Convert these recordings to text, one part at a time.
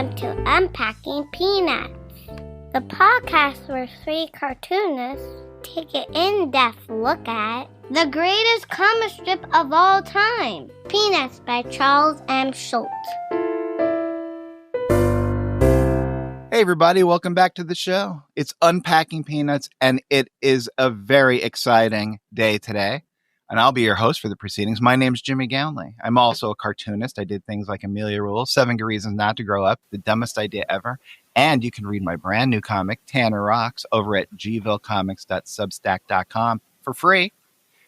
Welcome to Unpacking Peanuts, the podcast where three cartoonists take an in-depth look at the greatest comic strip of all time, Peanuts by Charles Schulz. Hey everybody, welcome back to the show. It's Unpacking Peanuts, and it is a very exciting day today. And I'll be your host for the proceedings. My name's Jimmy Gownley. I'm also a cartoonist. I did things like Amelia Rules, 7 Good Reasons Not to Grow Up, The Dumbest Idea Ever. And you can read my brand new comic, Tanner Rocks, over at gvillecomics.substack.com for free.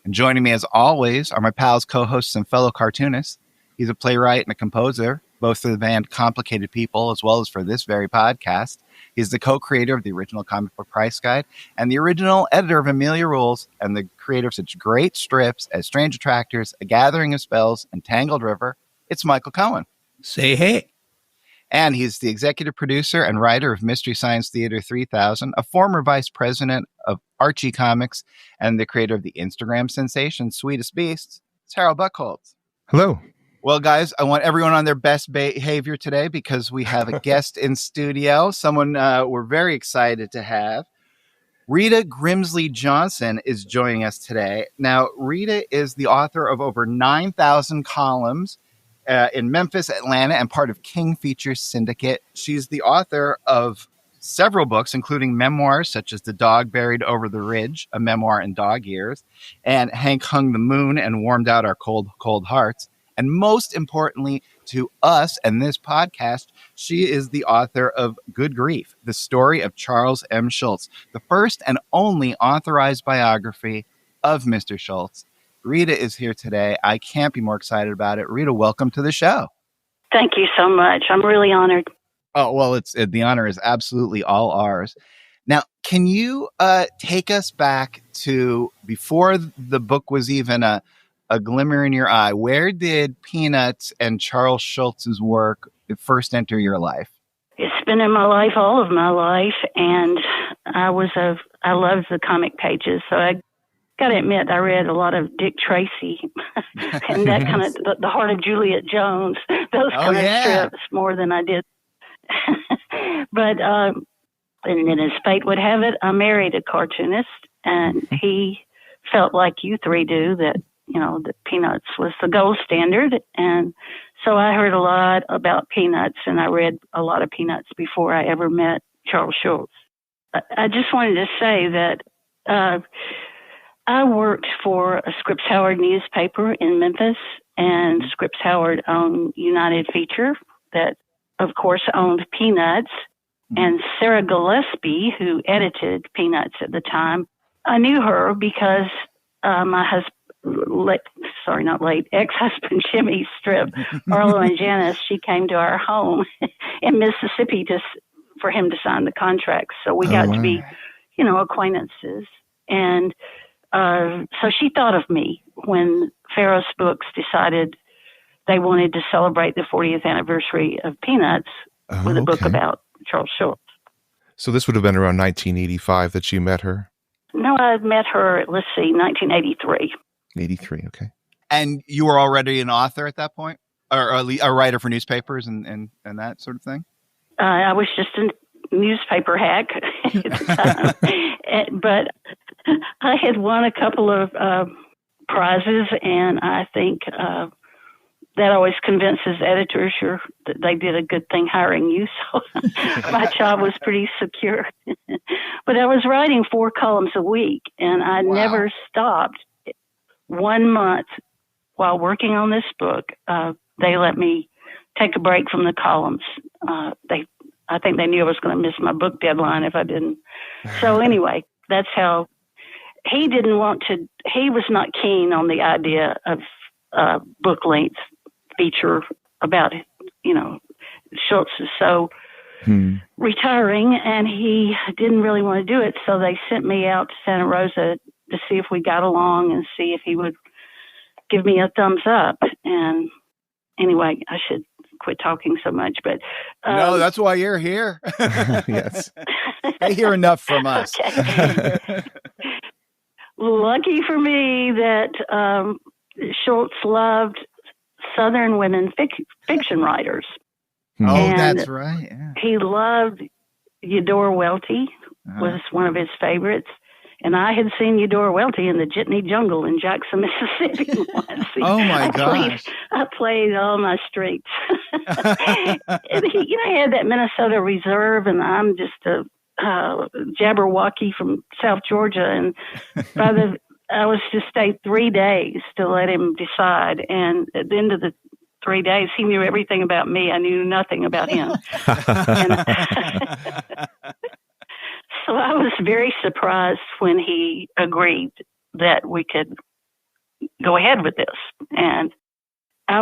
And joining me as always are my pals, co-hosts, and fellow cartoonists. He's a playwright and a composer, both for the band Complicated People as well as for this very podcast. He's the co-creator of the original comic book price guide and the original editor of Amelia Rules and the creator of such great strips as Strange Attractors, A Gathering of Spells, and Tangled River. It's Michael Cohen. Say hey. And he's the executive producer and writer of Mystery Science Theater 3000, a former vice president of Archie Comics, and the creator of the Instagram sensation Sweetest Beasts. It's Harold Buchholz. Hello. Well, guys, I want everyone on their best behavior today because we have a guest in studio, someone we're very excited to have. Rheta Grimsley Johnson is joining us today. Now, Rheta is the author of over 9,000 columns in Memphis, Atlanta, and part of King Features Syndicate. She's the author of several books, including memoirs such as The Dog Buried Over the Ridge, a memoir in dog years, and Hank Hung the Moon and Warmed Out Our Cold, Cold Hearts. And most importantly to us and this podcast, she is the author of Good Grief, the story of Charles M. Schulz, the first and only authorized biography of Mr. Schulz. Rheta is here today. I can't be more excited about it. Rheta, welcome to the show. Thank you so much. I'm really honored. Oh, well, the honor is absolutely all ours. Now, can you take us back to before the book was even a glimmer in your eye? Where did Peanuts and Charles Schulz's work first enter your life? It's been in my life, all of my life, and I loved the comic pages. So I got to admit, I read a lot of Dick Tracy and that kind of the Heart of Juliet Jones, those kind of strips more than I did. But and then as fate would have it, I married a cartoonist, and he felt like you three do that. That Peanuts was the gold standard. And so I heard a lot about Peanuts, and I read a lot of Peanuts before I ever met Charles Schulz. I just wanted to say that I worked for a Scripps Howard newspaper in Memphis, and Scripps Howard owned United Feature that, of course, owned Peanuts. And Sarah Gillespie, who edited Peanuts at the time, I knew her because my ex-husband Jimmy's strip, Arlo and Janice, she came to our home in Mississippi for him to sign the contracts. So we got to be, acquaintances. And so she thought of me when Farrah's Books decided they wanted to celebrate the 40th anniversary of Peanuts with a book about Charles Schulz. So this would have been around 1985 that you met her? No, I met her, 1983. 83, okay. And you were already an author at that point? Or a writer for newspapers and that sort of thing? I was just a newspaper hack at the time. But I had won a couple of prizes, and I think that always convinces editors that they did a good thing hiring you. So my job was pretty secure. But I was writing 4 columns a week, and I never stopped. 1 month while working on this book, they let me take a break from the columns. I think they knew I was going to miss my book deadline if I didn't. So anyway, that's how he was not keen on the idea of book length feature about, Schulz is so retiring, and he didn't really want to do it. So they sent me out to Santa Rosa to see if we got along and see if he would give me a thumbs up. And anyway, I should quit talking so much, but no, that's why you're here. Yes. They hear enough from us. Okay. Lucky for me that Schulz loved Southern women fiction writers. Oh, And that's right. Yeah. he loved Eudora Welty, was one of his favorites. And I had seen Eudora Welty in the Jitney Jungle in Jackson, Mississippi once. Oh, my gosh. I played all my strengths. And he had that Minnesota reserve, and I'm just a Jabberwocky from South Georgia. And I was to stay 3 days to let him decide. And at the end of the 3 days, he knew everything about me. I knew nothing about him. So I was very surprised when he agreed that we could go ahead with this. And I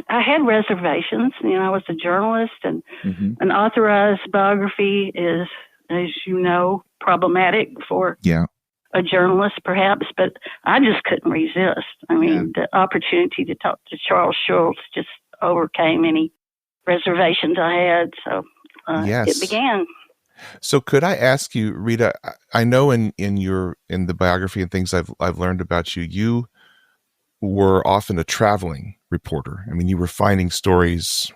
had reservations. I was a journalist, and an authorized biography is, as you know, problematic for a journalist, perhaps, but I just couldn't resist. I mean, the opportunity to talk to Charles Schulz just overcame any reservations I had. So it began. So could I ask you, Rheta, I know in the biography and things I've learned about you, you were often a traveling reporter. I mean, you were finding stories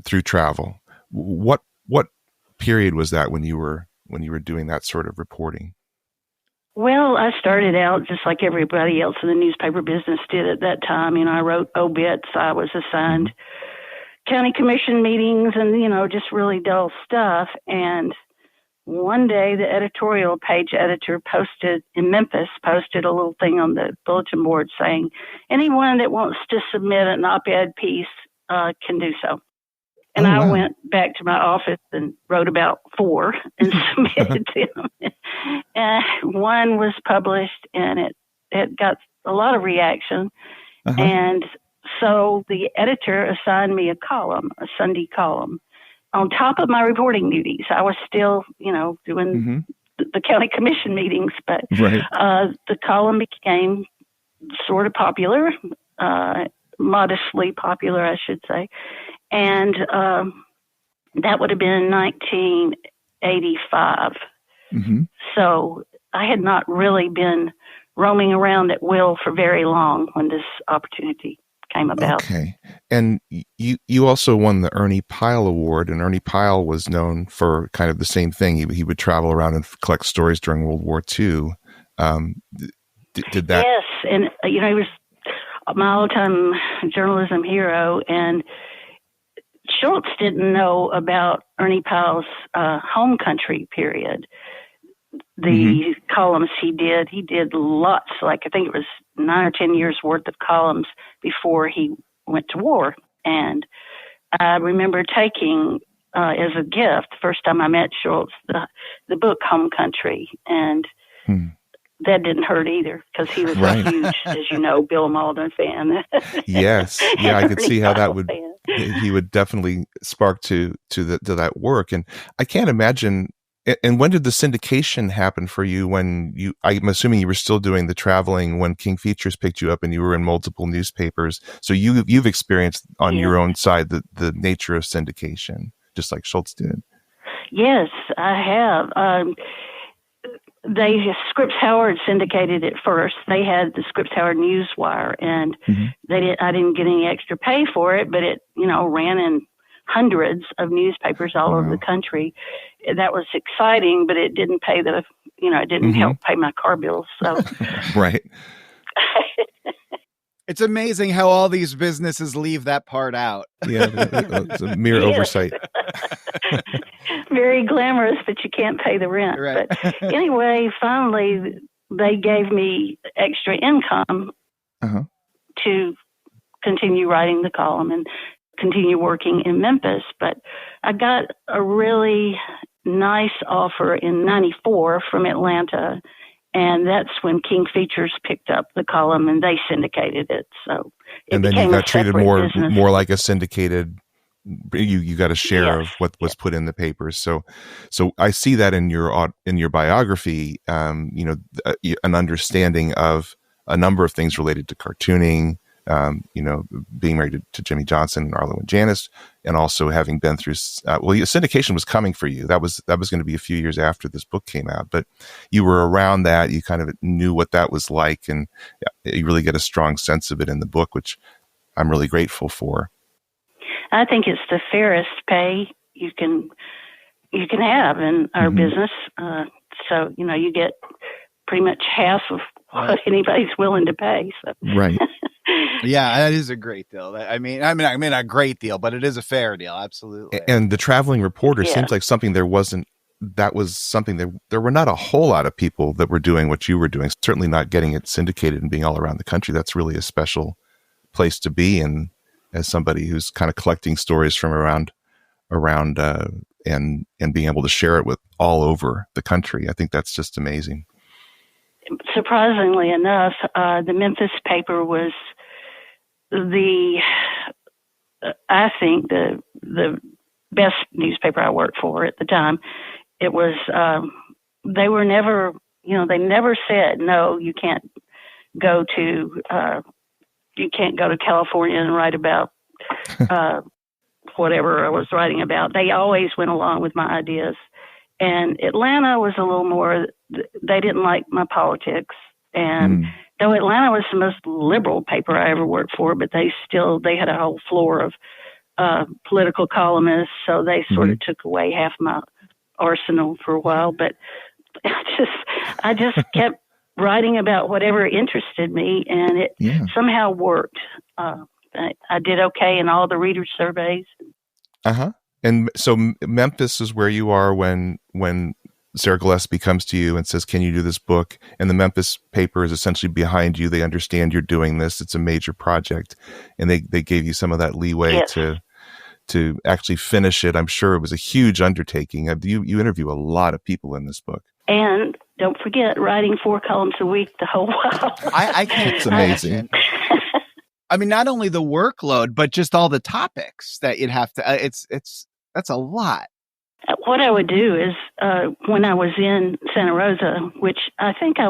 through travel. What period was that when you were doing that sort of reporting? Well, I started out just like everybody else in the newspaper business did at that time. I wrote obits. I was assigned county commission meetings and, just really dull stuff. And one day, the editorial page editor in Memphis posted a little thing on the bulletin board saying, anyone that wants to submit an op-ed piece can do so. And I went back to my office and wrote about 4 and submitted them. And one was published, and it got a lot of reaction. And so the editor assigned me a Sunday column. On top of my reporting duties, I was still, doing the county commission meetings, but the column became sort of popular, modestly popular, I should say. And that would have been in 1985. So I had not really been roaming around at will for very long when this opportunity came about. Okay. And you also won the Ernie Pyle Award, and Ernie Pyle was known for kind of the same thing. He would travel around and collect stories during World War II. Did that? Yes, and he was my all-time journalism hero, and Schulz didn't know about Ernie Pyle's home country period. The columns he did lots, like I think it was 9 or 10 years worth of columns before he went to war. And I remember taking as a gift, the first time I met Schulz, the book Home Country. And that didn't hurt either, because he was a huge, as you know, Bill Malden fan. Yes. Yeah, I could see how that would, he would definitely spark to that work. And I can't imagine. And when did the syndication happen for you? I'm assuming you were still doing the traveling when King Features picked you up and you were in multiple newspapers. So you've experienced on your own side the nature of syndication, just like Schulz did. Yes, I have. Scripps Howard syndicated it first. They had the Scripps Howard Newswire, and I didn't get any extra pay for it, but it ran in hundreds of newspapers all over the country. That was exciting, but it didn't pay it didn't help pay my car bills. So, right. It's amazing how all these businesses leave that part out. Yeah, it's a mere oversight. Very glamorous, but you can't pay the rent. Right. But anyway, finally, they gave me extra income to continue writing the column and continue working in Memphis. But I got a really nice offer in 94 from Atlanta, and that's when King Features picked up the column and they syndicated it. So and then you got treated more like a syndicated. You got a share of what was put in the papers. So I see that in your biography. An understanding of a number of things related to cartooning. Being married to Jimmy Johnson and Arlo and Janice, and also having been through, syndication was coming for you. That was going to be a few years after this book came out, but you were around that. You kind of knew what that was like, and you really get a strong sense of it in the book, which I'm really grateful for. I think it's the fairest pay you can have in our business. So, you get pretty much half of what anybody's willing to pay. So. Right. Yeah, that is a great deal. I mean, a great deal, but it is a fair deal. Absolutely. And the traveling reporter seems like something there were not a whole lot of people that were doing what you were doing. Certainly not getting it syndicated and being all around the country. That's really a special place to be in as somebody who's kind of collecting stories from around and being able to share it with all over the country. I think that's just amazing. Surprisingly enough, the Memphis paper was I think the best newspaper I worked for at the time. It was, they were never, they never said, no, you can't go to California and write about whatever I was writing about. They always went along with my ideas. And Atlanta was a little more, they didn't like my politics. And though Atlanta was the most liberal paper I ever worked for, but they had a whole floor of political columnists. So they sort of took away half my arsenal for a while. But I just kept writing about whatever interested me, and it somehow worked. I did okay in all the reader surveys. And so Memphis is where you are when Sarah Gillespie comes to you and says, can you do this book? And the Memphis paper is essentially behind you. They understand you're doing this. It's a major project. And they gave you some of that leeway to actually finish it. I'm sure it was a huge undertaking. You interview a lot of people in this book. And don't forget, writing 4 columns a week the whole while. I can't. It's amazing. I mean, not only the workload, but just all the topics that you'd have to, that's a lot. What I would do is, when I was in Santa Rosa, which I think I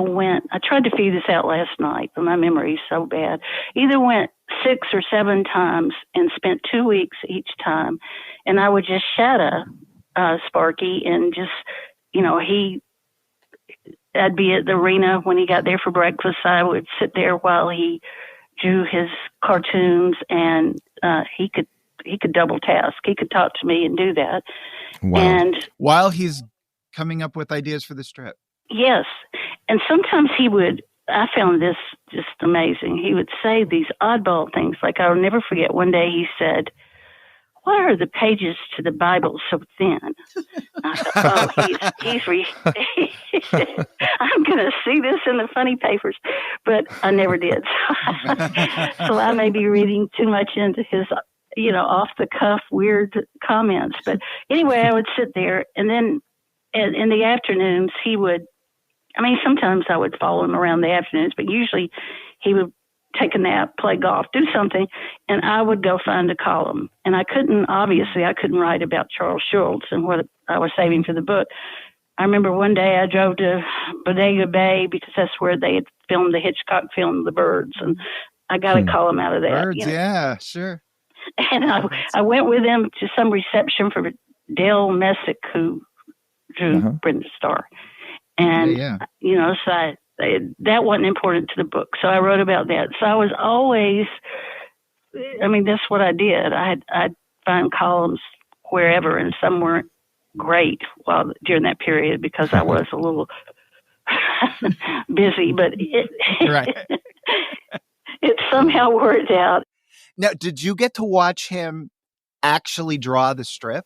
tried to figure this out last night, but my memory is so bad, either went 6 or 7 times and spent 2 weeks each time. And I would just shadow Sparky and just, I'd be at the arena when he got there for breakfast. I would sit there while he drew his cartoons, and he could double task. He could talk to me and do that. Wow. And while he's coming up with ideas for the strip. Yes. And sometimes I found this just amazing. He would say these oddball things. Like, I'll never forget one day he said, why are the pages to the Bible so thin? I thought, I'm going to see this in the funny papers, but I never did. So I may be reading too much into his, off the cuff, weird comments. But anyway, I would sit there, and then in the afternoons, sometimes I would follow him around the afternoons, but usually he would take a nap, play golf, do something, and I would go find a column. And I couldn't write about Charles Schulz and what I was saving for the book. I remember one day I drove to Bodega Bay because that's where they had filmed the Hitchcock film, The Birds, and I got a column out of that. Birds, yeah, sure. And I went with him to some reception for Dale Messick, who drew Brenda Starr. And, so that wasn't important to the book. So I wrote about that. So I was always, that's what I did. I'd find columns wherever, and some weren't great during that period because I was a little busy, but it somehow worked out. Now, did you get to watch him actually draw the strip?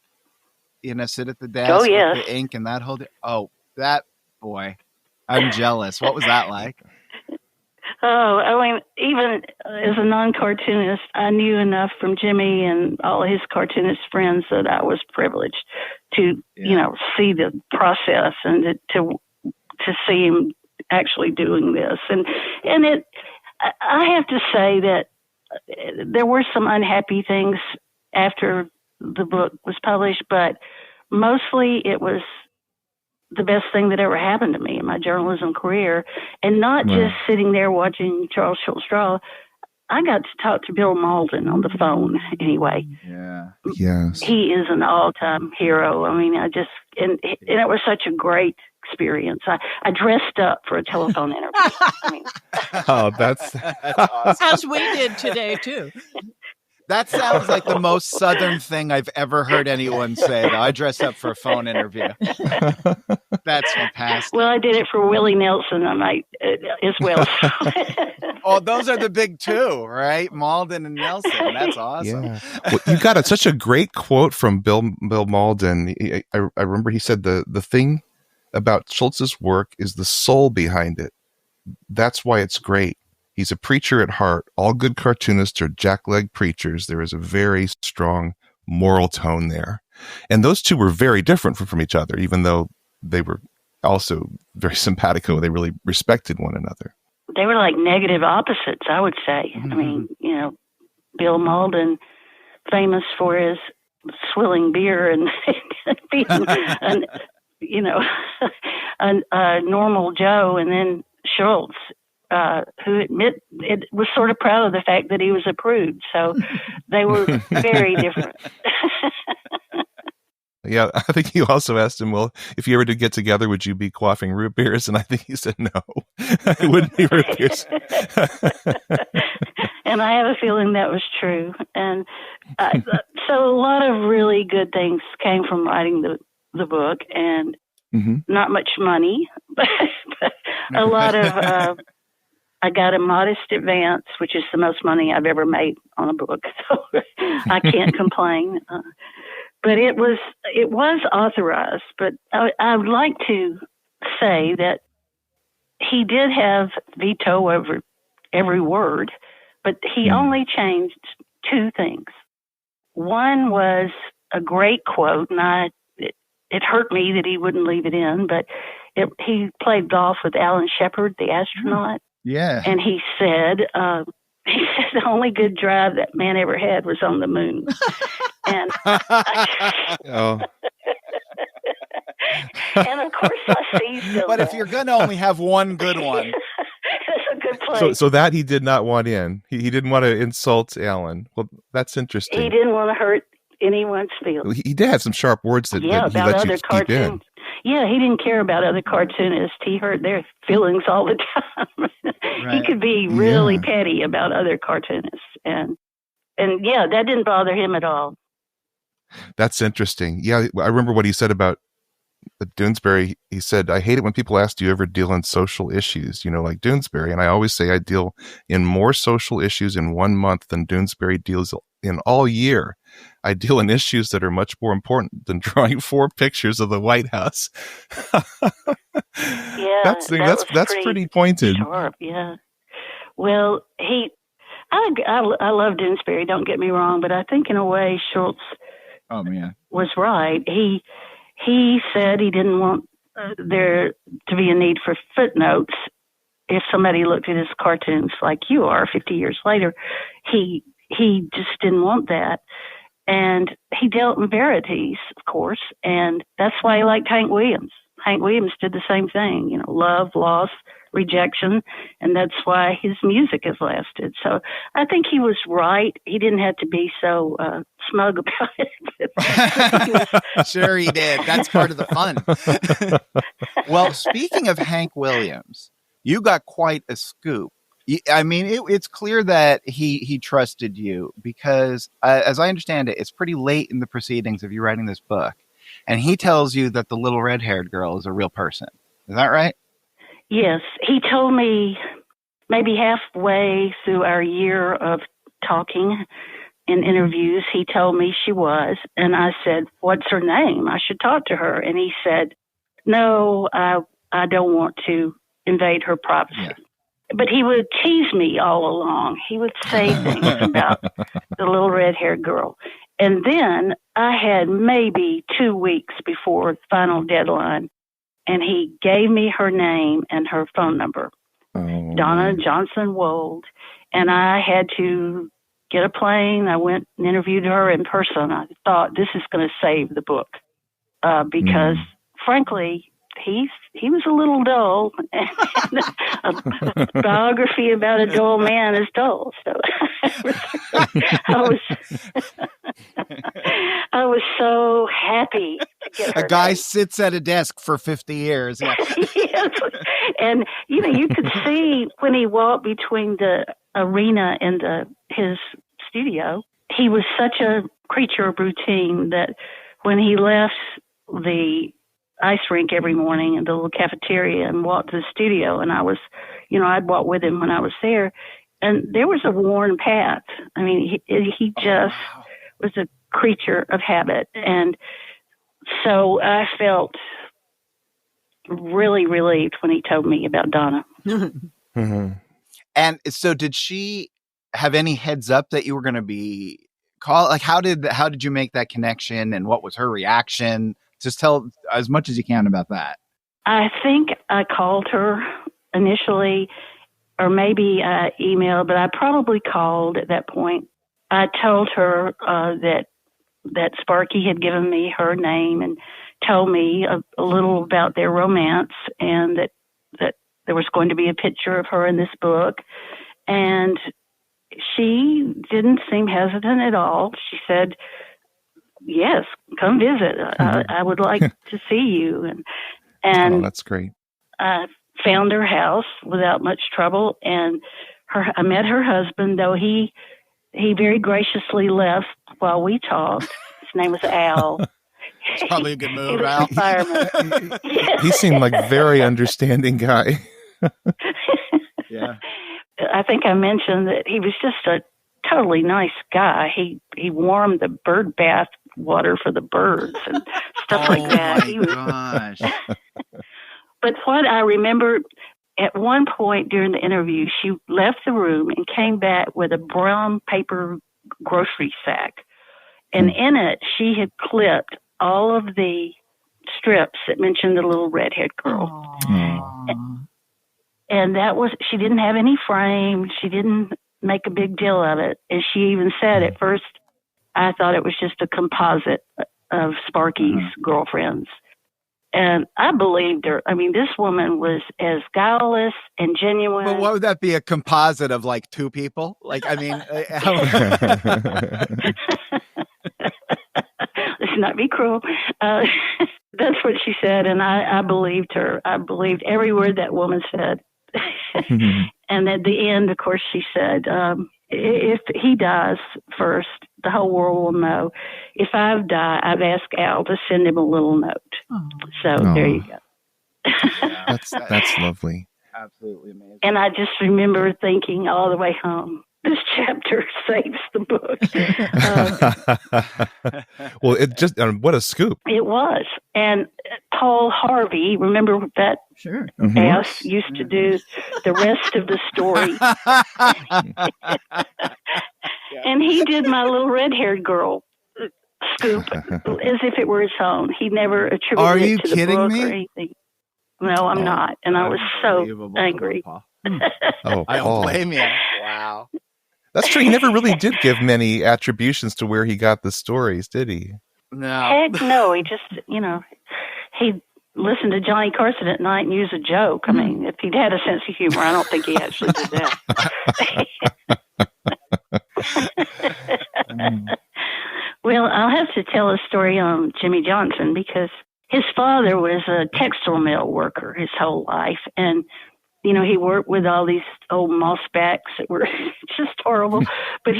Sit at the desk with the ink and that whole thing? Oh, that boy. I'm jealous. What was that like? Oh, even as a non-cartoonist, I knew enough from Jimmy and all his cartoonist friends that I was privileged to, see the process and to see him actually doing this. And I have to say that there were some unhappy things after the book was published, but mostly it was the best thing that ever happened to me in my journalism career. And not just sitting there watching Charles Schulz draw. I got to talk to Bill Malden on the phone anyway. Yeah. Yes. He is an all-time hero. and it was such a great experience. I dressed up for a telephone interview. Oh, that's as we did today too. That sounds like the most Southern thing I've ever heard anyone say. I dress up for a phone interview. That's fantastic. Well, I did it for Willie Nelson as well. Oh, those are the big two, right? Malden and Nelson. That's awesome. Yeah. Well, you got such a great quote from Bill Malden. I remember he said the thing about Schulz's work is the soul behind it. That's why it's great. He's a preacher at heart. All good cartoonists are jackleg preachers. There is a very strong moral tone there. And those two were very different from each other, even though they were also very simpatico. They really respected one another. They were like negative opposites, I would say. Mm-hmm. I mean, Bill Malden, famous for his swilling beer and being a normal Joe, and then Schulz, who was sort of proud of the fact that he was a prude. So they were very different. Yeah, I think you also asked him, well, if you ever did get together, would you be quaffing root beers? And I think he said no. It wouldn't be root beers. And I have a feeling that was true. And so a lot of really good things came from writing the book, and not much money, but a lot of I got a modest advance, which is the most money I've ever made on a book. So I can't complain. But it was authorized. But I would like to say that he did have veto over every word, but he only changed two things. One was a great quote, and it hurt me that he wouldn't leave it in, but he played golf with Alan Shepard, the astronaut. Yeah. And he said the only good drive that man ever had was on the moon. And and of course I seized him. But if you're going to only have one good one. That's a good place. So that he did not want in. He didn't want to insult Alan. Well, that's interesting. He didn't want to hurt anyone's feelings. He did have some sharp words that he let you keep in. Yeah, he didn't care about other cartoonists. He hurt their feelings all the time. Right. He could be really petty about other cartoonists. And yeah, that didn't bother him at all. That's interesting. Yeah, I remember what he said about Doonesbury. He said, I hate it when people ask, do you ever deal in social issues, like Doonesbury? And I always say I deal in more social issues in 1 month than Doonesbury deals in all year. I deal in issues that are much more important than drawing 4 pictures of the White House. Yeah, that's pretty pointed. Sharp, yeah. Well, I love Doonesbury, don't get me wrong, but I think in a way Schulz was right. He said he didn't want there to be a need for footnotes if somebody looked at his cartoons like you are 50 years later. He just didn't want that. And he dealt in verities, of course, and that's why he liked Hank Williams. Hank Williams did the same thing, love, loss, rejection, and that's why his music has lasted. So I think he was right. He didn't have to be so smug about it. Sure he did. That's part of the fun. Well, speaking of Hank Williams, you got quite a scoop. I mean, it's clear that he trusted you because, as I understand it, it's pretty late in the proceedings of you writing this book. And he tells you that the little red-haired girl is a real person. Is that right? Yes. He told me maybe halfway through our year of talking in interviews, he told me she was. And I said, what's her name? I should talk to her. And he said, no, I don't want to invade her privacy. Yeah. But he would tease me all along. He would say things about the little red-haired girl. And then I had maybe 2 weeks before the final deadline, and he gave me her name and her phone number, Donna Johnson Wold. And I had to get a plane. I went and interviewed her in person. I thought, this is going to save the book because, frankly, he was a little dull, and a biography about a dull man is dull. So I was so happy to get her. A guy name. sits at a desk for 50 years. Yeah. Yes. And you could see when he walked between the arena and his studio, he was such a creature of routine that when he left the ice rink every morning in the little cafeteria and walked to the studio, and I was, I'd walk with him when I was there, and there was a worn path. I mean, he just was a creature of habit. And so I felt really relieved when he told me about Donna. Mm-hmm. And so did she have any heads up that you were going to be called? Like, how did you make that connection, and what was her reaction? Just tell as much as you can about that. I think I called her initially, or maybe I emailed, but I probably called at that point. I told her that Sparky had given me her name and told me a little about their romance, and that there was going to be a picture of her in this book. And she didn't seem hesitant at all. She said, yes, come visit. I would like to see you. And that's great. I found her house without much trouble, and I met her husband, though he very graciously left while we talked. His name was Al. It's probably a good move, he was Al. a fireman. He seemed like a very understanding guy. Yeah. I think I mentioned that he was just a totally nice guy. He warmed the bird bath water for the birds and stuff like that. Oh my gosh. But what I remember, at one point during the interview, she left the room and came back with a brown paper grocery sack. And in it, she had clipped all of the strips that mentioned the little red-haired girl. And that was, she didn't have any frame. She didn't make a big deal of it. And she even said at first, I thought it was just a composite of Sparky's girlfriends. And I believed her. I mean, this woman was as guileless and genuine. But what would that be, a composite of like two people? Like, I mean, let's not be cruel. That's what she said. And I believed her. I believed every word that woman said. And at the end, of course, she said, if he dies first, the whole world will know. If I die, I've asked Al to send him a little note. So there you go. Yeah. That's lovely. Absolutely amazing. And I just remember thinking all the way home, this chapter saves the book. Well, it just, what a scoop. It was. And Paul Harvey, remember that Sure. ass used to do the rest of the story. And he did my little red-haired girl scoop as if it were his own. He never attributed it to the book or anything. No, I'm not. And I was so angry. Oh, I don't Paul. blame you. Wow. That's true. He never really did give many attributions to where he got the stories, did he? No. Heck no. He just, he listened to Johnny Carson at night and use a joke. I mean, if he'd had a sense of humor, I don't think he actually did that. Well, I'll have to tell a story on Jimmy Johnson because his father was a textile mill worker his whole life. And, he worked with all these old mossbacks that were just horrible. But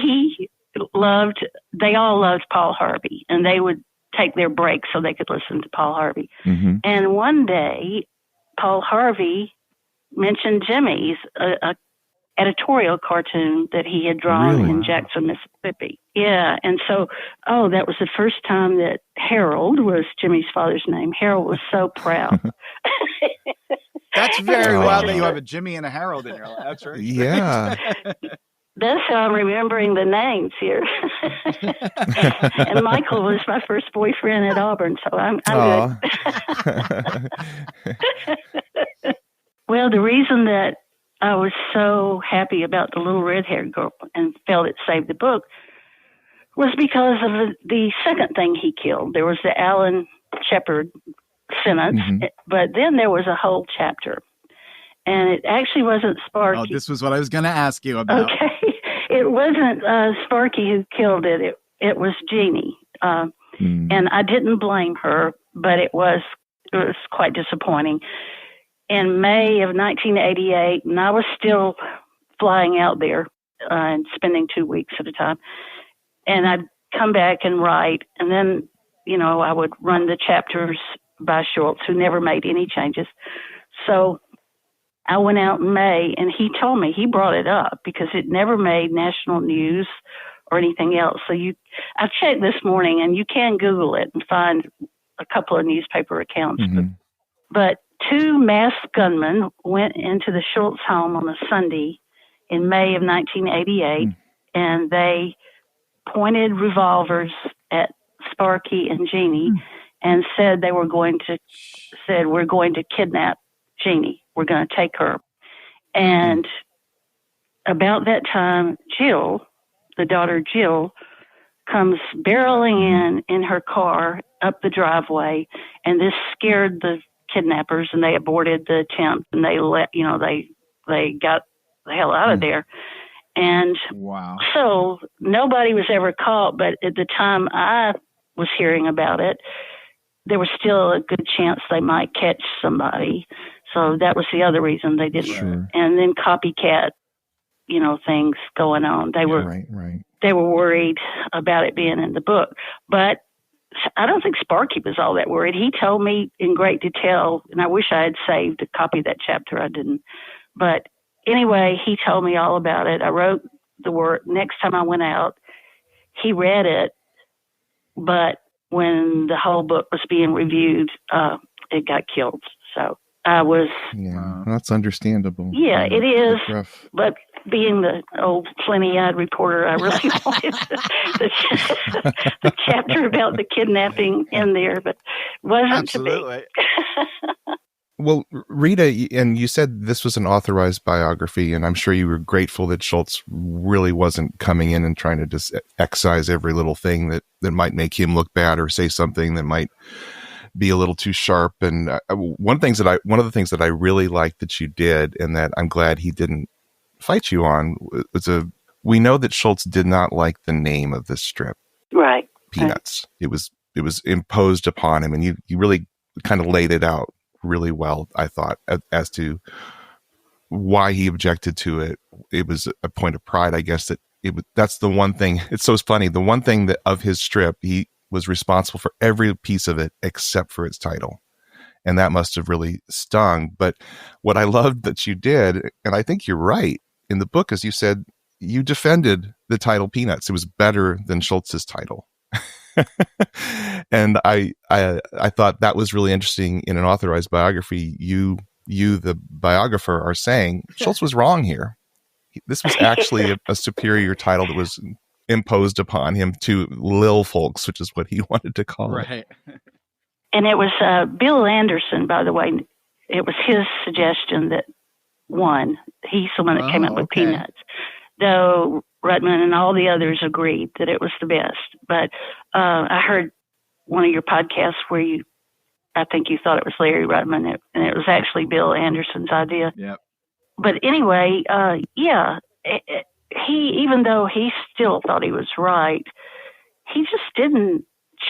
they all loved Paul Harvey, and they would take their breaks so they could listen to Paul Harvey. Mm-hmm. And one day, Paul Harvey mentioned Jimmy's a editorial cartoon that he had drawn in Jackson, Mississippi. Yeah, and so, that was the first time that Harold was Jimmy's father's name. Harold was so proud. That's very wild that you have a Jimmy and a Harold in your life. That's right. Yeah. That's how I'm remembering the names here. And Michael was my first boyfriend at Auburn, so I'm good. Well, the reason that I was so happy about the little red-haired girl and felt it saved the book was because of the second thing he killed. There was the Alan Shepard sentence, but then there was a whole chapter. And it actually wasn't Sparky. Oh, this was what I was going to ask you about. Okay. It wasn't Sparky who killed it. It was Jeannie. And I didn't blame her, but it was quite disappointing. In May of 1988, and I was still flying out there and spending 2 weeks at a time, and I'd come back and write, and then, I would run the chapters by Schulz, who never made any changes. So I went out in May, and he told me, he brought it up because it never made national news or anything else. So I checked this morning, and you can Google it and find a couple of newspaper accounts. Mm-hmm. But 2 masked gunmen went into the Schulz home on a Sunday in May of 1988, and they pointed revolvers at Sparky and Jeannie and said we're going to kidnap Jeannie. We're going to take her. And about that time, Jill, the daughter Jill, comes barreling in her car up the driveway, and this scared the kidnappers, and they aborted the attempt, and they got the hell out of there. And so nobody was ever caught, but at the time I was hearing about it, there was still a good chance they might catch somebody. So that was the other reason they didn't. Sure. And then copycat, things going on. They were They were worried about it being in the book, but I don't think Sparky was all that worried. He told me in great detail, and I wish I had saved a copy of that chapter. I didn't. But anyway, he told me all about it. I wrote the word. Next time I went out, he read it, but when the whole book was being reviewed, it got killed. So I was... Yeah, that's understandable. Yeah, it is. Rough. But being the old flinty-eyed reporter, I really wanted the chapter about the kidnapping in there, but wasn't Absolutely. to be. Well, Rheta, and you said this was an authorized biography, and I'm sure you were grateful that Schulz really wasn't coming in and trying to just excise every little thing that might make him look bad or say something that might be a little too sharp. And one of the things that I really liked that you did, and that I'm glad he didn't fight you on, was we know that Schulz did not like the name of this strip, right? Peanuts. Right. It was imposed upon him, and you really kind of laid it out really well, I thought, as to why he objected to it. It was a point of pride, I guess, that's the one thing. It's so funny. The one thing that of his strip, he was responsible for every piece of it except for its title. And that must have really stung. But what I loved that you did, and I think you're right, in the book, as you said, you defended the title Peanuts. It was better than Schulz's title. And I thought that was really interesting. In an authorized biography, you the biographer, are saying Schulz was wrong here. This was actually a superior title that was imposed upon him to Lil Folks, which is what he wanted to call it. And it was Bill Anderson, by the way. It was his suggestion that won. He's the one that came up with Peanuts. Though Rutman and all the others agreed that it was the best. But I heard one of your podcasts where I think you thought it was Larry Rutman, and it was actually Bill Anderson's idea. Yep. But anyway, he, even though he still thought he was right, he just didn't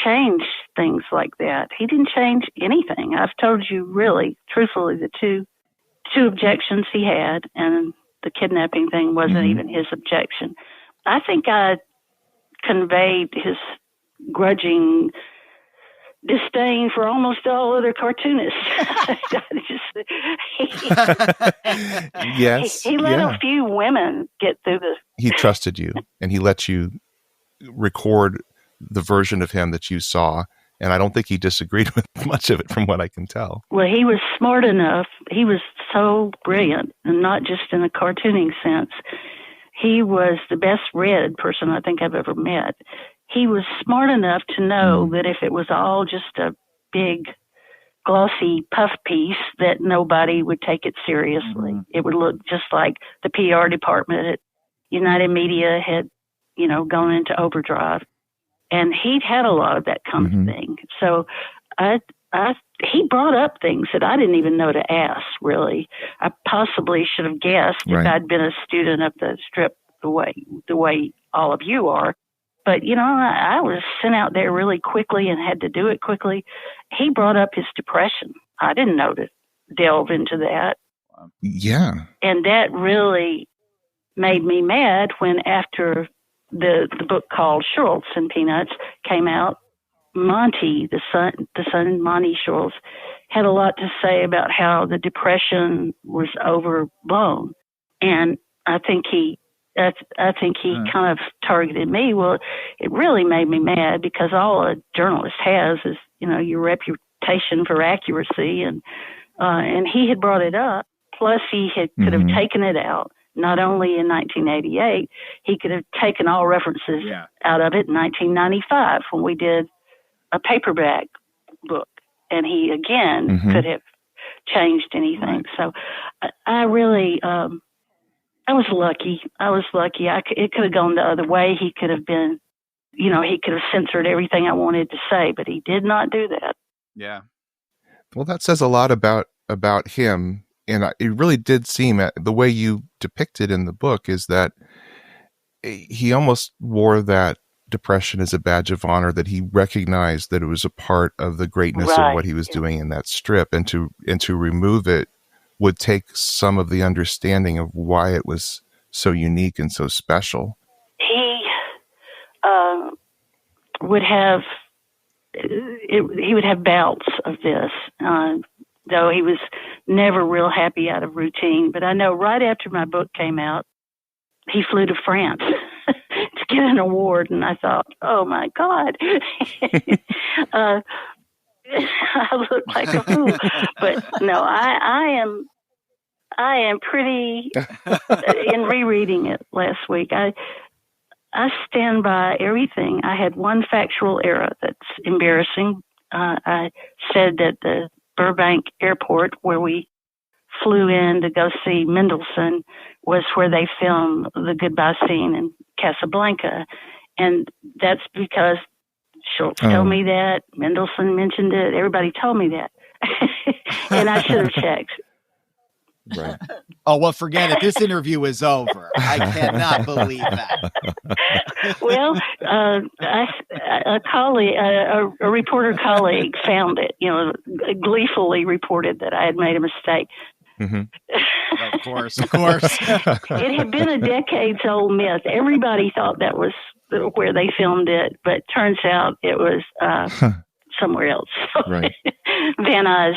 change things like that. He didn't change anything. I've told you really, truthfully, the two objections he had, and the kidnapping thing wasn't even his objection. I think I conveyed his grudging disdain for almost all other cartoonists. Yes. He let a few women get through this. He trusted you, and he let you record the version of him that you saw. And I don't think he disagreed with much of it, from what I can tell. Well, he was smart enough. He was so brilliant, and not just in a cartooning sense. He was the best read person I think I've ever met. He was smart enough to know that if it was all just a big, glossy puff piece, that nobody would take it seriously. It would look just like the PR department at United Media had, gone into overdrive. And he'd had a lot of that kind of thing. So he brouad up things that I didn't even know to ask, really. I possibly should have guessed if I'd been a student of the strip the way all of you are. But, I was sent out there really quickly and had to do it quickly. He brought up his depression. I didn't know to delve into that. Yeah. And that really made me mad when, after the book called Schulz and Peanuts came out, Monty, the son, Monty Schulz, had a lot to say about how the Depression was overblown, and I think he kind of targeted me. Well, it really made me mad because all a journalist has is, your reputation for accuracy, and he had brought it up. Plus, he could have taken it out. Not only in 1988, he could have taken all references out of it in 1995 when we did a paperback book, and he again could have changed anything. So I really, I was lucky. It could have gone the other way. He could have been, he could have censored everything I wanted to say, but he did not do that. Yeah. Well, that says a lot about him. And it really did seem, the way you depicted in the book, is that he almost wore that depression as a badge of honor, that he recognized that it was a part of the greatness of what he was doing in that strip, and to remove it would take some of the understanding of why it was so unique and so special. He would have bouts of this, though he was never real happy out of routine. But I know right after my book came out, he flew to France to get an award, and I thought, oh my God, I look like a fool. But no, I am pretty. In rereading it last week, I stand by everything. I had one factual error that's embarrassing. I said that the Burbank Airport, where we flew in to go see Mendelssohn, was where they filmed the goodbye scene in Casablanca. And that's because Schulz told me that, Mendelssohn mentioned it, everybody told me that. And I should have checked. Right. Oh, well, forget it. This interview is over. I cannot believe that. Well, a colleague, a reporter colleague found it, gleefully reported that I had made a mistake. Of course. It had been a decades-old myth. Everybody thought that was where they filmed it, but turns out it was somewhere else. Right. Van Nuys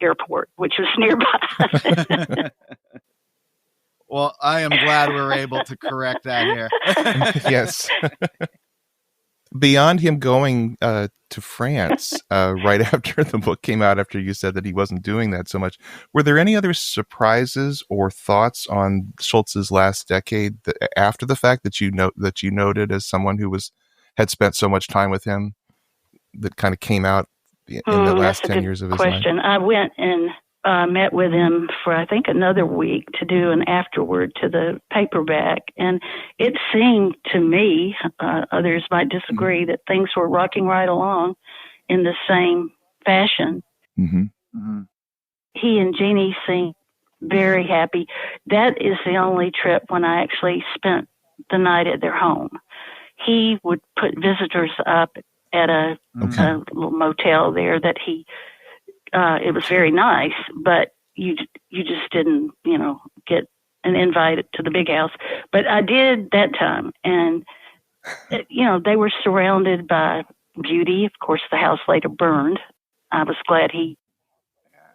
Airport, which was nearby. Well, I am glad we were able to correct that here. Yes. Beyond him going to France right after the book came out, after you said that he wasn't doing that so much, were there any other surprises or thoughts on Schulz's last decade after the fact that you noted as someone who had spent so much time with him, that kind of came out in the last 10 years of his life? I went and met with him for, I think, another week to do an afterword to the paperback. And it seemed to me, others might disagree, that things were rocking right along in the same fashion. He and Jeannie seemed very happy. That is the only trip when I actually spent the night at their home. He would put visitors up at a little motel there that it was very nice, but you just didn't, get an invite to the big house. But I did that time, and, they were surrounded by beauty. Of course, the house later burned. I was glad he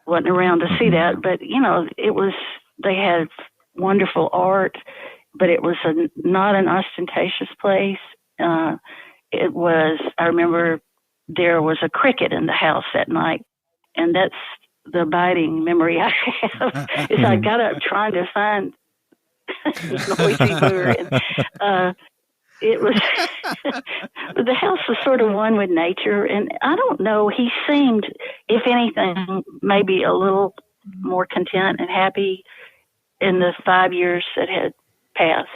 wasn't around to see that, but, they had wonderful art, but it was not an ostentatious place. I remember there was a cricket in the house that night, and that's the abiding memory I have. Is I got up trying to find noisy bird. It was the house was sort of one with nature, and I don't know. He seemed, if anything, maybe a little more content and happy in the 5 years that had passed.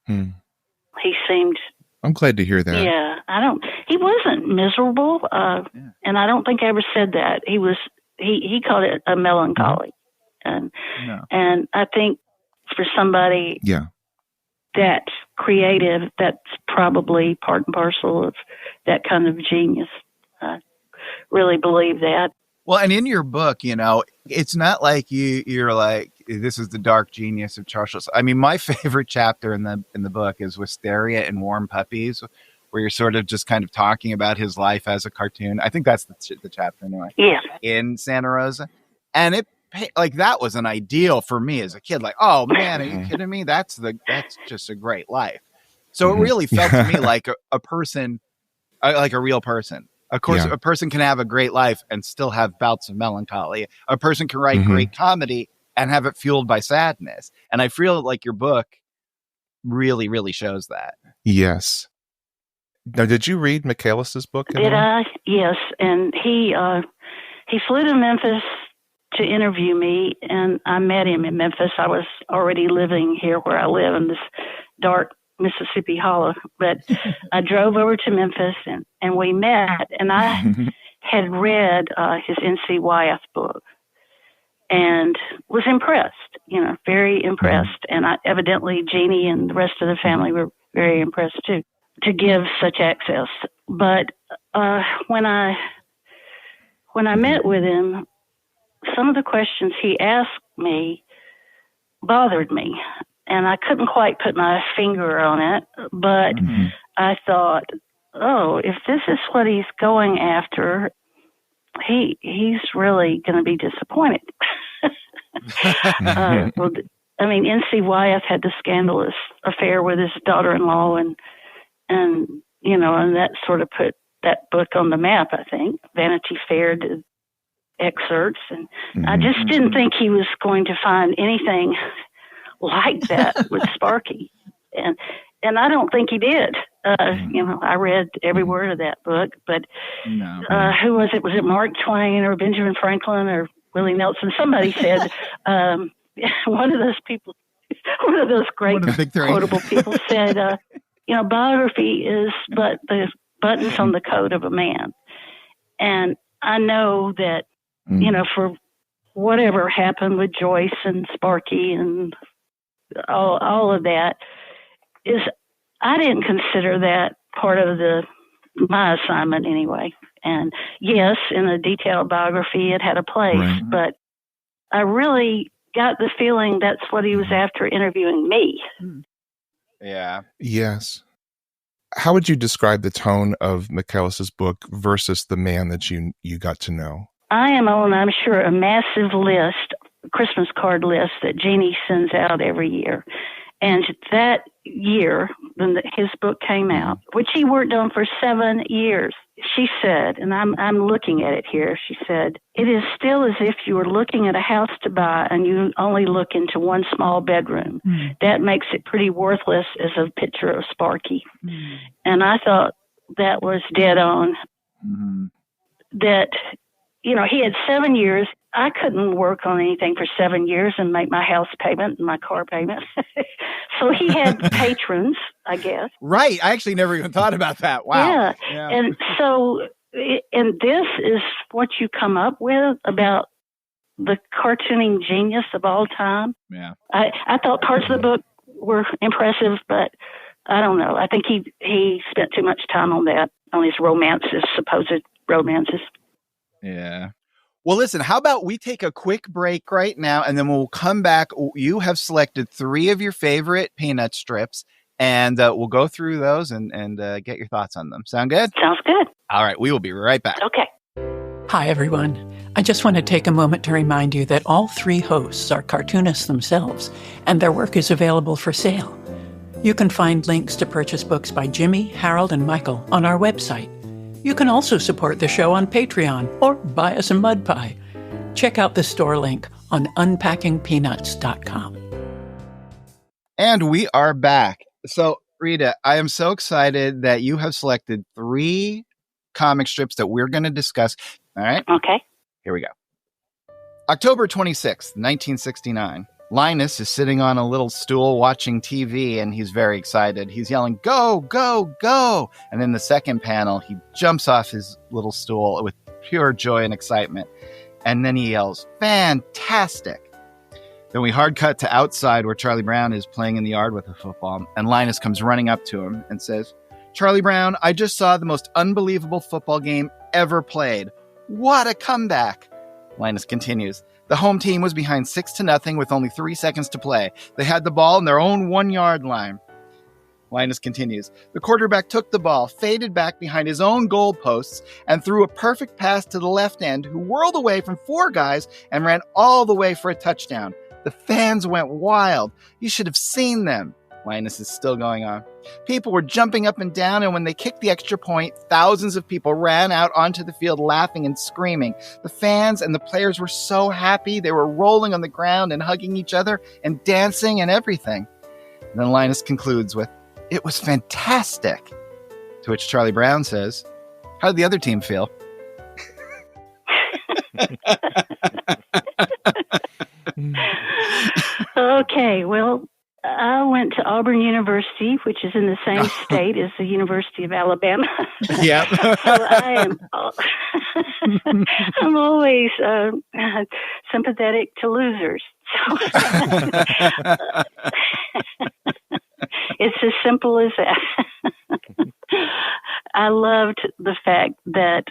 He seemed. I'm glad to hear that. Yeah, he wasn't miserable, and I don't think I ever said that. He called it a melancholy, and I think for somebody that creative, that's probably part and parcel of that kind of genius. I really believe that. Well, and in your book, it's not like you're like, this is the dark genius of Charles Schulz. I mean, my favorite chapter in the book is Wisteria and Warm Puppies, where you're sort of just kind of talking about his life as a cartoon. I think that's the chapter anyway. Yeah. In Santa Rosa. And that was an ideal for me as a kid. Like, oh man, are you kidding me? That's just a great life. So it really felt to me like a person, like a real person. Of course, a person can have a great life and still have bouts of melancholy. A person can write great comedy and have it fueled by sadness. And I feel like your book really, really shows that. Yes. Now, did you read Michaelis's book? Did I? Yes. And he flew to Memphis to interview me, and I met him in Memphis. I was already living here where I live in this dark Mississippi Hollow, but I drove over to Memphis and we met, and I had read his N.C. Wyeth book and was impressed, very impressed. And evidently Jeannie and the rest of the family were very impressed too, to give such access. But when I met with him, some of the questions he asked me bothered me. And I couldn't quite put my finger on it, but I thought, oh, if this is what he's going after, he's really going to be disappointed. Well, I mean, N.C. Wyeth had the scandalous affair with his daughter-in-law, and that sort of put that book on the map, I think. Vanity Fair did excerpts, and I just didn't think he was going to find anything like that with Sparky, and I don't think he did. I read every word of that book, but who was it? Was it Mark Twain or Benjamin Franklin or Willie Nelson? Somebody said one of those people, one of those great quotable people said, biography is but the buttons on the coat of a man. And I know that for whatever happened with Joyce and Sparky and all of that, is I didn't consider that part of my assignment anyway. And yes, in a detailed biography, it had a place, but I really got the feeling that's what he was after interviewing me. Yeah. Yes. How would you describe the tone of Michaelis's book versus the man that you got to know? I am on, I'm sure, a massive list, Christmas card list that Jeannie sends out every year. And that year, when his book came out, which he worked on for 7 years, she said, and I'm looking at it here, she said, it is still as if you were looking at a house to buy and you only look into one small bedroom. That makes it pretty worthless as a picture of Sparky. And I thought that was dead on. That, he had 7 years. I couldn't work on anything for 7 years and make my house payment and my car payment. So he had patrons, I guess. Right. I actually never even thought about that. Wow. Yeah. And so, and this is what you come up with about the cartooning genius of all time. Yeah. I thought parts of the book were impressive, but I don't know. I think he spent too much time on his supposed romances. Yeah. Well, listen, how about we take a quick break right now, and then we'll come back. You have selected 3 of your favorite Peanut strips, and we'll go through those and get your thoughts on them. Sound good? Sounds good. All right. We will be right back. Okay. Hi, everyone. I just want to take a moment to remind you that all 3 hosts are cartoonists themselves, and their work is available for sale. You can find links to purchase books by Jimmy, Harold, and Michael on our website. You can also support the show on Patreon or buy us a mud pie. Check out the store link on unpackingpeanuts.com. And we are back. So, Rheta, I am so excited that you have selected 3 comic strips that we're going to discuss. All right? Okay. Here we go. October 26th, 1969. Linus is sitting on a little stool watching TV, and he's very excited. He's yelling, "Go, go, go!" And in the second panel, he jumps off his little stool with pure joy and excitement. And then he yells, "Fantastic!" Then we hard cut to outside where Charlie Brown is playing in the yard with a football. And Linus comes running up to him and says, "Charlie Brown, I just saw the most unbelievable football game ever played. What a comeback!" Linus continues, The home team was behind 6-0 with only 3 seconds to play. They had the ball in their own 1-yard line. Linus continues. The quarterback took the ball, faded back behind his own goal posts, and threw a perfect pass to the left end, who whirled away from 4 guys and ran all the way for a touchdown. The fans went wild. You should have seen them. Linus is still going on. People were jumping up and down, and when they kicked the extra point, thousands of people ran out onto the field laughing and screaming. The fans and the players were so happy. They were rolling on the ground and hugging each other and dancing and everything. And then Linus concludes with, "It was fantastic." To which Charlie Brown says, "How did the other team feel?" Okay, well, I went to Auburn University, which is in the same state as the University of Alabama. Yeah. So I'm always sympathetic to losers. So it's as simple as that. I loved the fact that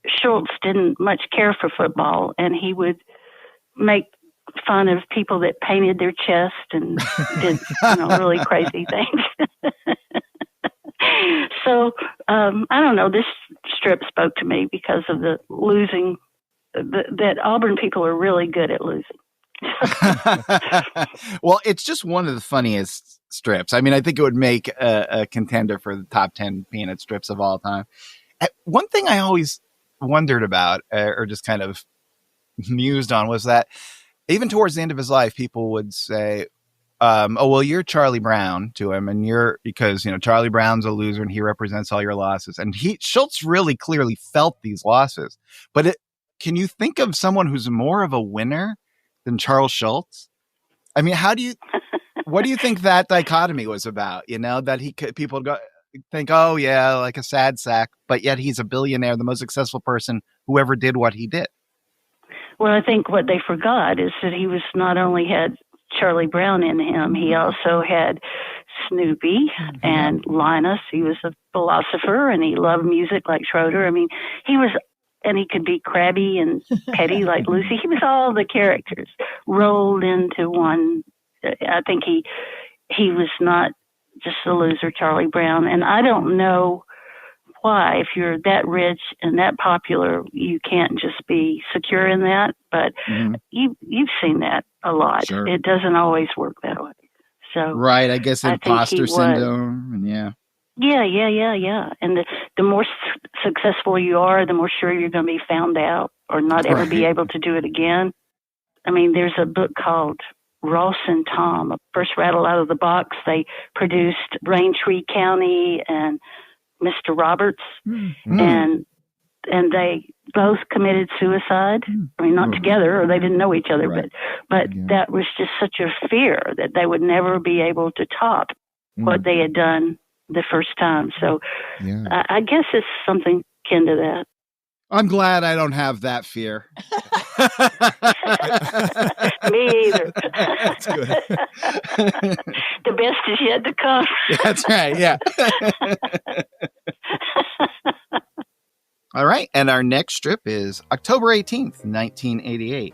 Schulz didn't much care for football, and he would make fun of people that painted their chest and did really crazy things. So I don't know, this strip spoke to me because of the losing, that Auburn people are really good at losing. Well, it's just one of the funniest strips. I mean, I think it would make a contender for the top 10 Peanut strips of all time. One thing I always wondered about, or just kind of mused on, was that even towards the end of his life, people would say, "Oh, well, you're Charlie Brown" to him, and because Charlie Brown's a loser and he represents all your losses. And Schulz really clearly felt these losses. But can you think of someone who's more of a winner than Charles Schulz? I mean, what do you think that dichotomy was about? That people think, "Oh yeah, like a sad sack," but yet he's a billionaire, the most successful person who ever did what he did. Well, I think what they forgot is that he was not only had Charlie Brown in him, he also had Snoopy and Linus. He was a philosopher, and he loved music like Schroeder. I mean, and he could be crabby and petty like Lucy. He was all the characters rolled into one. I think he was not just a loser, Charlie Brown. And I don't know why, if you're that rich and that popular, you can't just be secure in that. But you've seen that a lot. Sure. It doesn't always work that way. So right, I guess imposter syndrome. And yeah. And the more successful you are, the more sure you're going to be found out or not ever be able to do it again. I mean, there's a book called Ross and Tom, first rattle out of the box. They produced Braintree County and Mr. Roberts, and they both committed suicide. I mean, not together, or they didn't know each other, but that was just such a fear that they would never be able to top what they had done the first time. So I guess it's something akin to that. I'm glad I don't have that fear. Me either. That's good. The best is yet to come. That's right, yeah. All right, and our next strip is October 18th, 1988.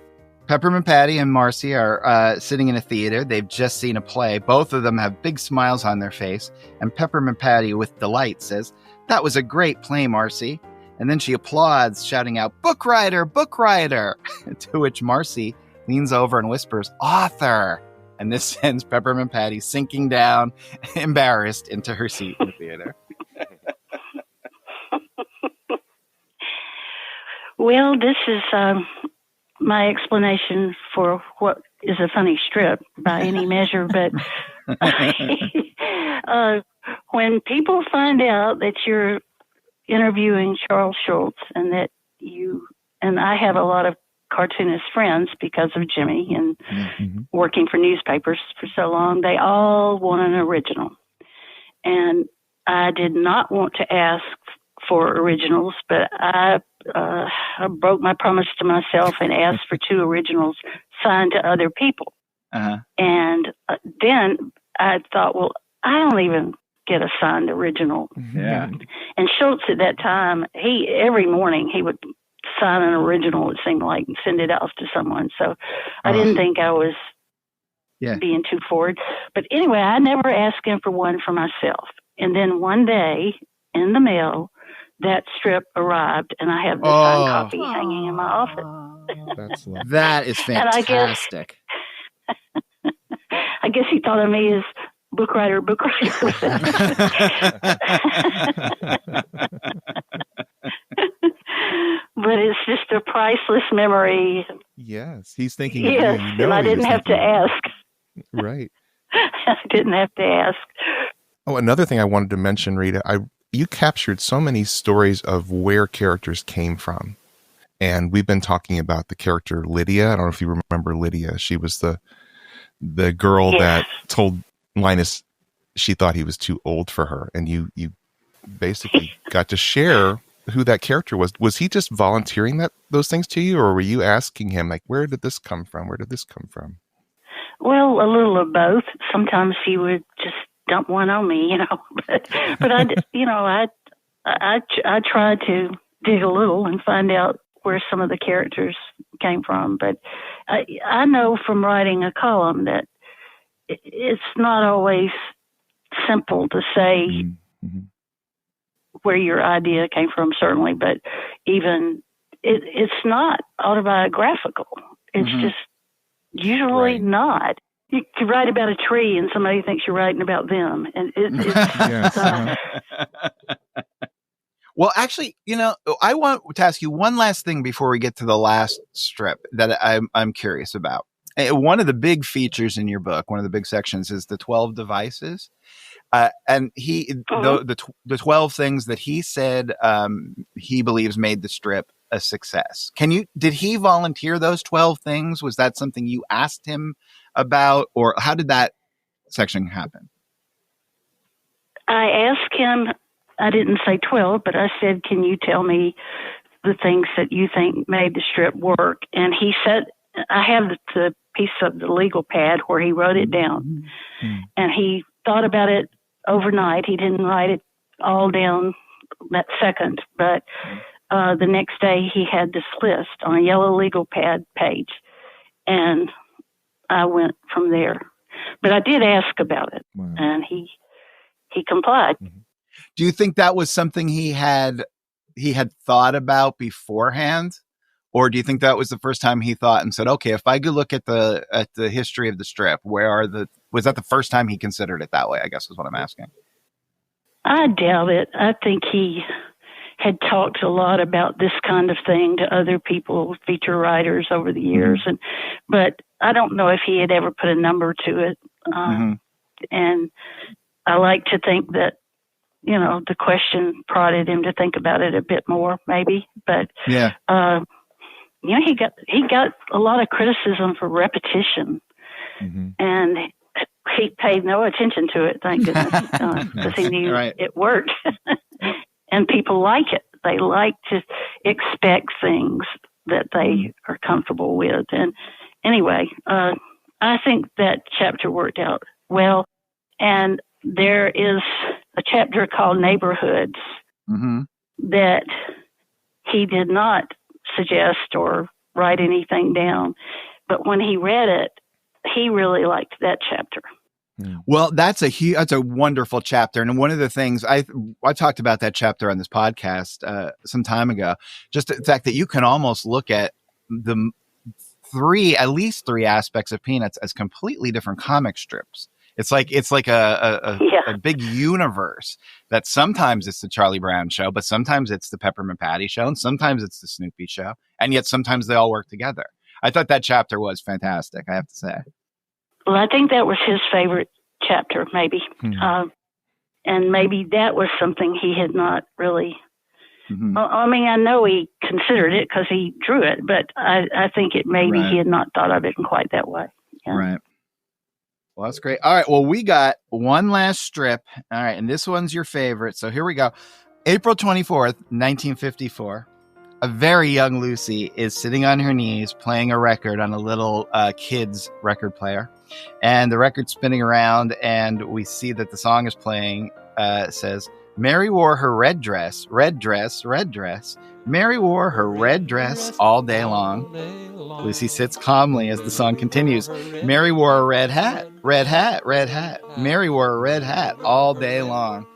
Peppermint Patty and Marcy are sitting in a theater. They've just seen a play. Both of them have big smiles on their face, and Peppermint Patty, with delight, says, "That was a great play, Marcy." And then she applauds, shouting out, "Book writer, book writer!" To which Marcy leans over and whispers, "Author!" And this sends Peppermint Patty sinking down, embarrassed, into her seat in the theater. Well, this is my explanation for what is a funny strip by any measure. But when people find out that you're interviewing Charles Schulz, and that I have a lot of cartoonist friends because of Jimmy and working for newspapers for so long, they all want an original. And I did not want to ask for originals, but I broke my promise to myself and asked for 2 originals signed to other people. And then I thought, well, I don't even get a signed original. Yeah. And Schulz at that time, every morning he would sign an original, it seemed like, and send it off to someone. So I didn't think I was being too forward. But anyway, I never asked him for one for myself. And then one day in the mail, that strip arrived, and I have the signed copy hanging in my office. That's lovely. That is fantastic. I guess he thought of me as book writer. But it's just a priceless memory. Yes, he's thinking. Yes, of you. and I didn't have to ask. Right. I didn't have to ask. Oh, another thing I wanted to mention, Rita, you captured so many stories of where characters came from. And we've been talking about the character Lydia. I don't know if you remember Lydia. She was the girl that told Linus she thought he was too old for her. And you basically got to share who that character was. Was he just volunteering those things to you, or were you asking him, like, where did this come from? Where did this come from? Well, a little of both. Sometimes he would just dump one on me, but I tried to dig a little and find out where some of the characters came from. But I know from writing a column that it's not always simple to say where your idea came from, certainly, but even it's not autobiographical. It's just usually not. You could write about a tree and somebody thinks you're writing about them. And it's Well, actually, I want to ask you one last thing before we get to the last strip that I'm curious about. One of the big features in your book, one of the big sections, is the 12 devices. And the 12 things that he said he believes made the strip a success. Did he volunteer those 12 things? Was that something you asked him about, or how did that section happen? I asked him, I didn't say 12, but I said, can you tell me the things that you think made the strip work? And he said, I have the piece of the legal pad where he wrote it down. And he thought about it overnight. He didn't write it all down that second, but the next day he had this list on a yellow legal pad page, and I went from there. But I did ask about it, and he complied. Do you think that was something he had thought about beforehand? Or do you think that was the first time he thought and said, okay, if I could look at the history of the strip, was that the first time he considered it that way, I guess is what I'm asking. I doubt it. I think he had talked a lot about this kind of thing to other people, feature writers over the years. But I don't know if he had ever put a number to it. And I like to think that, the question prodded him to think about it a bit more, maybe. But, he got a lot of criticism for repetition. And he paid no attention to it, thank goodness, because he knew it worked. And people like it. They like to expect things that they are comfortable with. And anyway, I think that chapter worked out well. And there is a chapter called Neighborhoods that he did not suggest or write anything down. But when he read it, he really liked that chapter. Well, that's a wonderful chapter. And one of the things I talked about that chapter on this podcast some time ago, just the fact that you can almost look at at least three aspects of Peanuts as completely different comic strips. It's like a big universe that sometimes it's the Charlie Brown show, but sometimes it's the Peppermint Patty show, and sometimes it's the Snoopy show, and yet sometimes they all work together. I thought that chapter was fantastic, I have to say. Well, I think that was his favorite chapter, maybe. And maybe that was something he had not really... I mean, I know he considered it because he drew it, but I think he had not thought of it in quite that way. Yeah. Right. Well, that's great. All right. Well, we got one last strip. All right. And this one's your favorite. So here we go. April 24th, 1954. A very young Lucy is sitting on her knees playing a record on a little kid's record player. And the record's spinning around, and we see that the song is playing. It says, Mary wore her red dress, red dress, red dress. Mary wore her red dress all day long. Lucy sits calmly as the song continues. Mary wore a red hat, red hat, red hat. Mary wore a red hat all day long.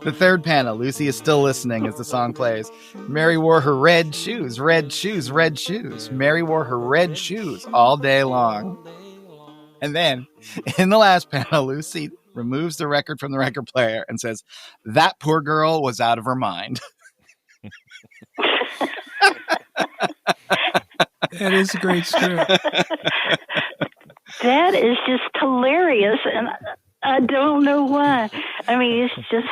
The third panel, Lucy is still listening as the song plays. Mary wore her red shoes, red shoes, red shoes. Mary wore her red shoes all day long. And then, in the last panel, Lucy removes the record from the record player and says, "That poor girl was out of her mind." That is a great strip. That is just hilarious, and I don't know why. I mean, it's just,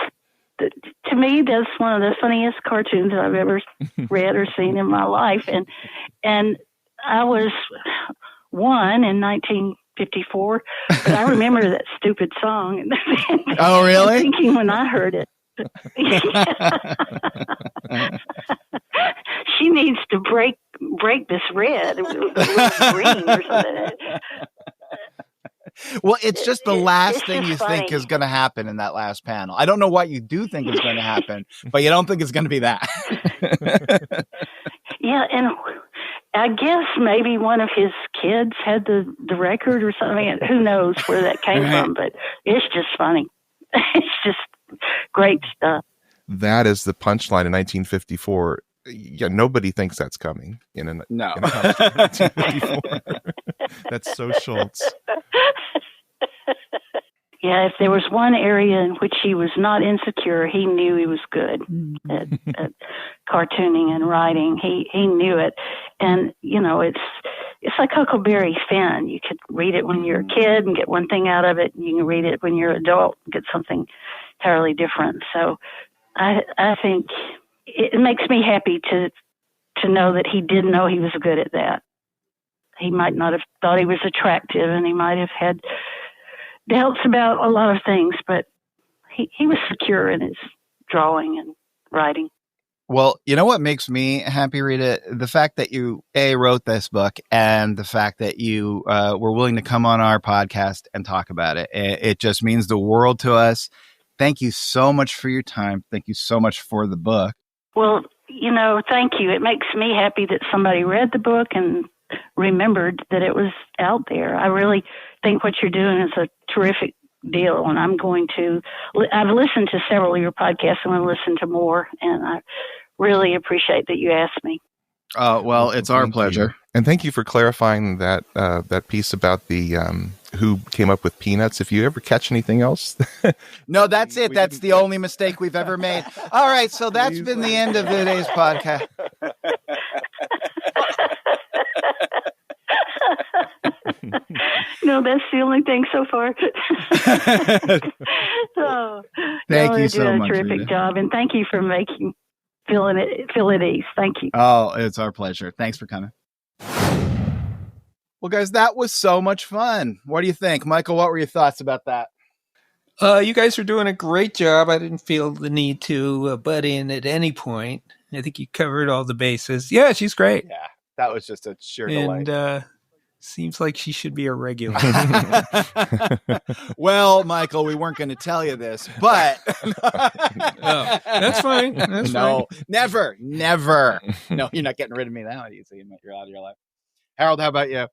to me, that's one of the funniest cartoons I've ever read or seen in my life. And I was one in 1954, but I remember that stupid song. Oh, really? Thinking when I heard it. She needs to break this red, green or something. Well, it's just the last thing you funny. think is going to happen in that last panel. I don't know what you do think is going to happen, but you don't think it's going to be that. Yeah, and I guess maybe one of his kids had the record or something. Who knows where that came from, but it's just funny. It's just great stuff. That is the punchline in 1954. Yeah, nobody thinks that's coming in a No. in a 1954. That's so Schulz. Yeah, if there was one area in which he was not insecure, he knew he was good at cartooning and writing. He knew it. And, you know, it's like Huckleberry Finn. You could read it when you're a kid and get one thing out of it. And you can read it when you're an adult and get something entirely different. So I think it makes me happy to know that he did know he was good at that. He might not have thought he was attractive, and he might have had doubts about a lot of things, but he was secure in his drawing and writing. Well, you know what makes me happy, Rita? The fact that you, wrote this book, and the fact that you were willing to come on our podcast and talk about it. It just means the world to us. Thank you so much for your time. Thank you so much for the book. Well, you know, thank you. It makes me happy that somebody read the book and remembered that it was out there. I really think what you're doing is a terrific deal, and I've listened to several of your podcasts. I'm going to listen to more, and I really appreciate that you asked me. Well, it's our pleasure. You. And thank you for clarifying that piece about the who came up with peanuts. If you ever catch anything else. No, that's it. That's the only mistake we've ever made. All right. So that's been the end of today's podcast. No, that's the only thing so far. Thank you so much. You did a terrific job, and thank you for making feel at ease. Thank you. Oh, it's our pleasure. Thanks for coming. Well, guys, that was so much fun. What do you think, Michael? What were your thoughts about that? You guys are doing a great job. I didn't feel the need to butt in at any point. I think you covered all the bases. Yeah, she's great. Yeah, that was just a sheer delight. And seems like she should be a regular. Well, Michael, we weren't going to tell you this, but oh, that's fine. That's no, fine. Never. No, you're not getting rid of me that easy. You're out of your life. Harold, how about you?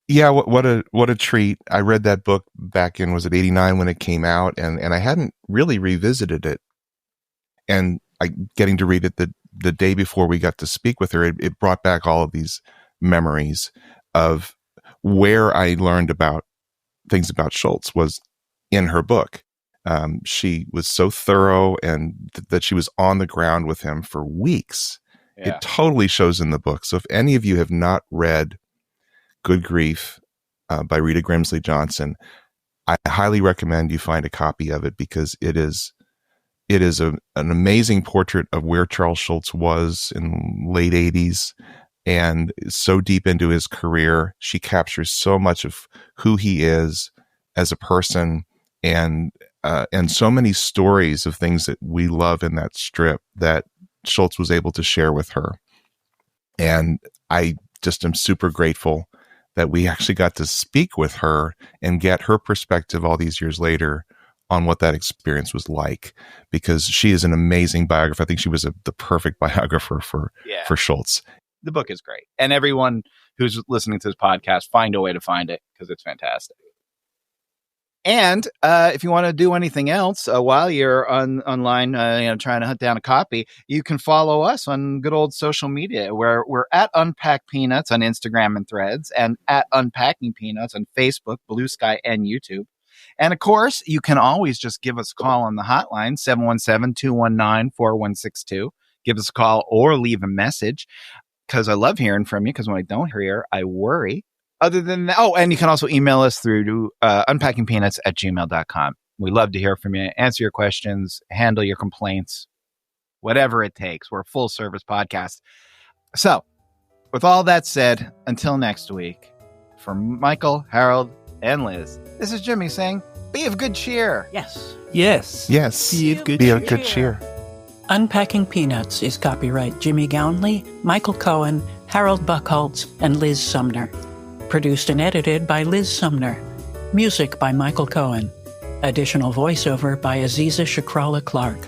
Yeah, what a treat. I read that book back in, was it 89 when it came out, and I hadn't really revisited it. And getting to read it the day before we got to speak with her, it brought back all of these memories of where I learned about things about Schulz was in her book. She was so thorough, and that she was on the ground with him for weeks. Yeah. It totally shows in the book. So if any of you have not read Good Grief by Rheta Grimsley Johnson, I highly recommend you find a copy of it, because it is an amazing portrait of where Charles Schulz was in late 80s, and so deep into his career. She captures so much of who he is as a person, and so many stories of things that we love in that strip that Schulz was able to share with her. And I just am super grateful that we actually got to speak with her and get her perspective all these years later on what that experience was like, because she is an amazing biographer. I think she was the perfect biographer for Schulz. The book is great. And everyone who's listening to this podcast, find a way to find it because it's fantastic. And if you want to do anything else while you're online, trying to hunt down a copy, you can follow us on good old social media, where we're at Unpack Peanuts on Instagram and Threads, and at Unpacking Peanuts on Facebook, Blue Sky, and YouTube. And of course, you can always just give us a call on the hotline, 717-219-4162. Give us a call or leave a message, because I love hearing from you, because when I don't hear, I worry. Other than that, and you can also email us through to unpackingpeanuts@gmail.com. We love to hear from you, answer your questions, handle your complaints, whatever it takes. We're a full service podcast. So with all that said, until next week, for Michael, Harold, and Liz, this is Jimmy saying, be of good cheer. Yes. Yes. Yes. Be of good Be cheer. of good cheer. Unpacking Peanuts is copyright Jimmy Gownley, Michael Cohen, Harold Buckholtz, and Liz Sumner. Produced and edited by Liz Sumner. Music by Michael Cohen. Additional voiceover by Aziza Shakrala Clark.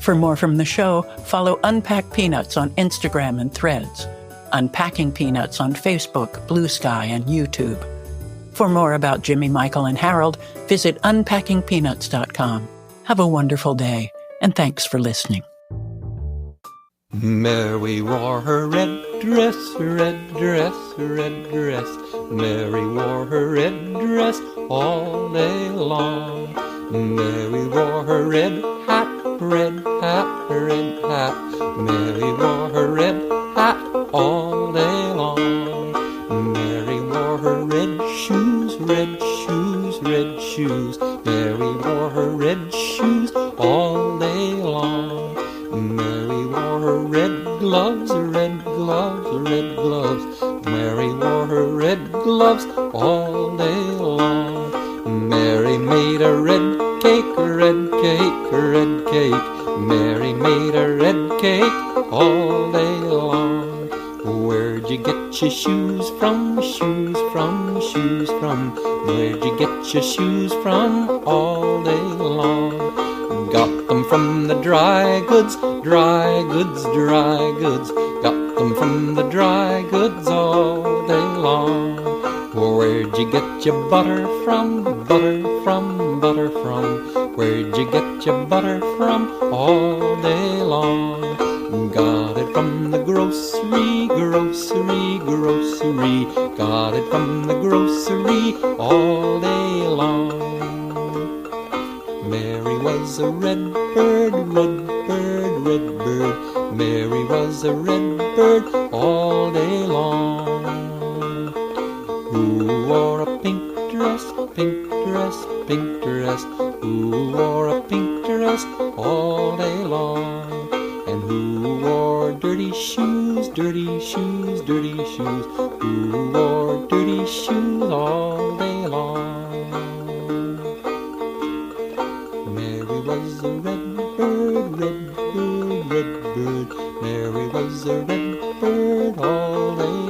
For more from the show, follow Unpack Peanuts on Instagram and Threads. Unpacking Peanuts on Facebook, Blue Sky, and YouTube. For more about Jimmy, Michael, and Harold, visit unpackingpeanuts.com. Have a wonderful day, and thanks for listening. Mary wore her red dress, red dress, red dress. Mary wore her red dress all day long. Mary wore her red hat, red hat, red hat. Mary wore her red hat all day long. Mary wore her red shoes, red shoes, red shoes. Mary wore her red shoes all day long. Mary wore her red gloves, red gloves, red gloves. Mary wore her red gloves all day long. Mary made a red cake, red cake, red cake. Mary made a red cake all day long. Where'd you get your shoes from, shoes from, shoes from? Where'd you get your shoes from all day long? Got them from the dry goods, dry goods, dry goods. Got them from the dry goods all day long. Where'd you get your butter from, butter from, butter from? Where'd you get your butter from all day long? Got it from the grocery, grocery, grocery. Got it from the grocery all day long. Mary was a red bird, red bird, red bird. Mary was a red bird all day long. Who wore a pink dress, pink dress, pink dress? Who wore a pink dress all day long? And who wore dirty shoes, dirty shoes, dirty shoes? Who wore dirty shoes all day long? Mary was a red bird, red bird, red bird. Mary was a red bird all day